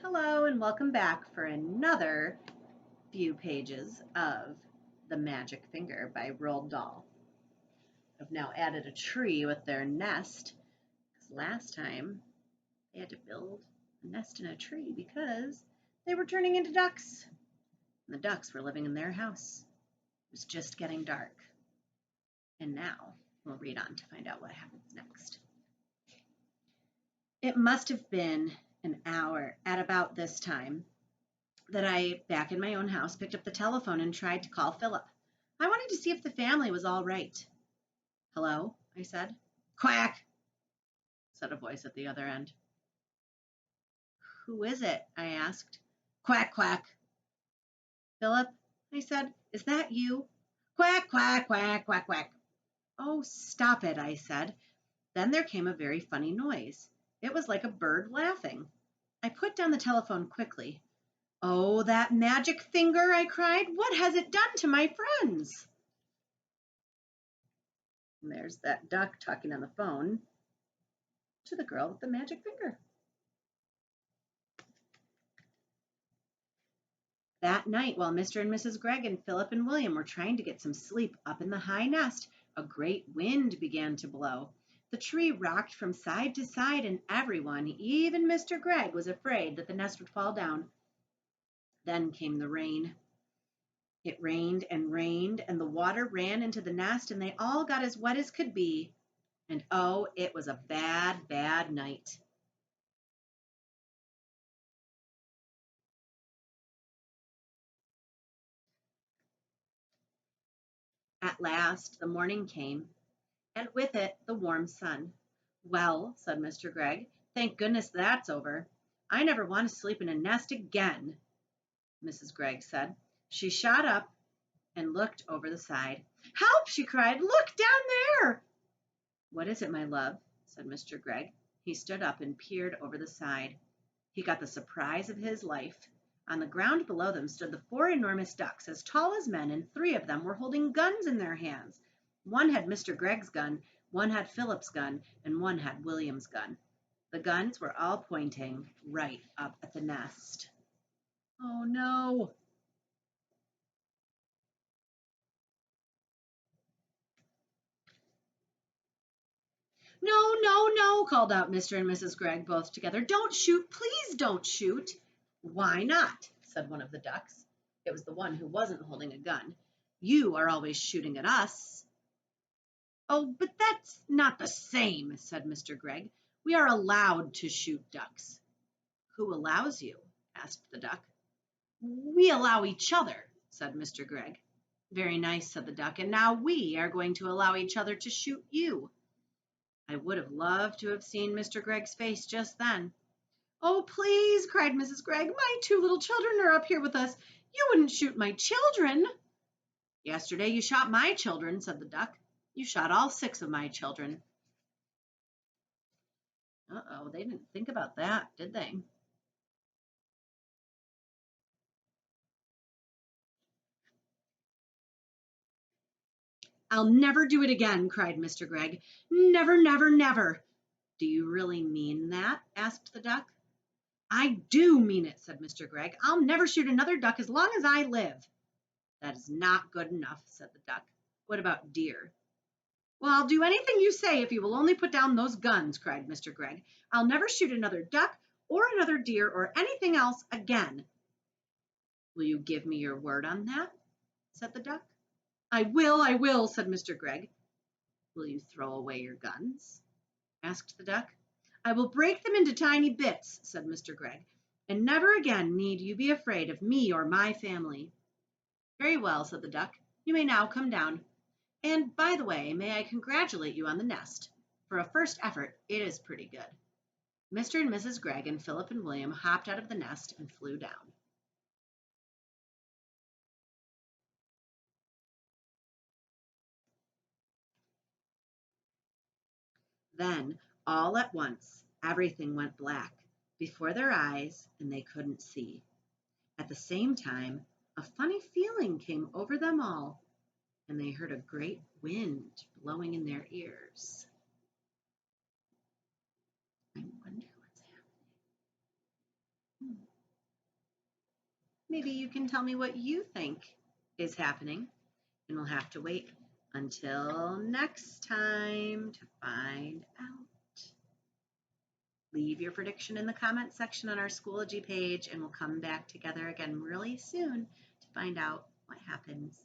Hello and welcome back for another few pages of The Magic Finger by Roald Dahl. I've now added a tree with their nest because last time they had to build a nest in a tree because they were turning into ducks and the ducks were living in their house. It was just getting dark. And now we'll read on to find out what happens next. It must have been an hour at about this time that I, back in my own house, picked up the telephone and tried to call Philip. I wanted to see if the family was all right. Hello, I said. Quack, said a voice at the other end. Who is it? I asked. Quack, quack. Philip, I said, is that you? Quack, quack, quack, quack, quack. Oh, stop it, I said. Then there came a very funny noise. It was like a bird laughing. I put down the telephone quickly. Oh, that magic finger, I cried. What has it done to my friends? And there's that duck talking on the phone to the girl with the magic finger. That night, while Mr. and Mrs. Gregg and Philip and William were trying to get some sleep up in the high nest, a great wind began to blow. The tree rocked from side to side, and everyone, even Mr. Gregg, was afraid that the nest would fall down. Then came the rain. It rained, and the water ran into the nest, and they all got as wet as could be. And oh, it was a bad, bad night. At last the morning came, and with it the warm sun. Well, said Mr. Gregg, thank goodness that's over. I never want to sleep in a nest again, Mrs. Gregg said. She shot up and looked over the side. Help, she cried, look down there. What is it, my love? Said Mr. Gregg. He stood up and peered over the side. He got the surprise of his life. On the ground below them stood the four enormous ducks, as tall as men, and three of them were holding guns in their hands. One had Mr. Gregg's gun, one had Philip's gun, and one had William's gun. The guns were all pointing right up at the nest. Oh no! No, no, no, called out Mr. and Mrs. Gregg both together. Don't shoot, please don't shoot. Why not? Said one of the ducks. It was the one who wasn't holding a gun. You are always shooting at us. Oh, but that's not the same, said Mr. Gregg. We are allowed to shoot ducks. Who allows you? Asked the duck. We allow each other, said Mr. Gregg. Very nice, said the duck, and now we are going to allow each other to shoot you. I would have loved to have seen Mr. Gregg's face just then. Oh, please, cried Mrs. Gregg. My two little children are up here with us. You wouldn't shoot my children. Yesterday you shot my children, said the duck. You shot all six of my children. Uh-oh, they didn't think about that, did they? I'll never do it again, cried Mr. Gregg. Never, never, never. Do you really mean that? Asked the duck. I do mean it, said Mr. Gregg. I'll never shoot another duck as long as I live. That is not good enough, said the duck. What about deer? Well, I'll do anything you say if you will only put down those guns, cried Mr. Gregg. I'll never shoot another duck or another deer or anything else again. Will you give me your word on that? Said the duck. I will, said Mr. Gregg. Will you throw away your guns? Asked the duck. I will break them into tiny bits, said Mr. Gregg, and never again need you be afraid of me or my family. Very well, said the duck. You may now come down. And by the way, may I congratulate you on the nest? For a first effort, it is pretty good. Mr. and Mrs. Gregg and Philip and William hopped out of the nest and flew down. Then, all at once, everything went black before their eyes, and they couldn't see. At the same time, a funny feeling came over them all, and they heard a great wind blowing in their ears. I wonder what's happening. Maybe you can tell me what you think is happening, and we'll have to wait until next time to find out. Leave your prediction in the comment section on our Schoology page, and we'll come back together again really soon to find out what happens.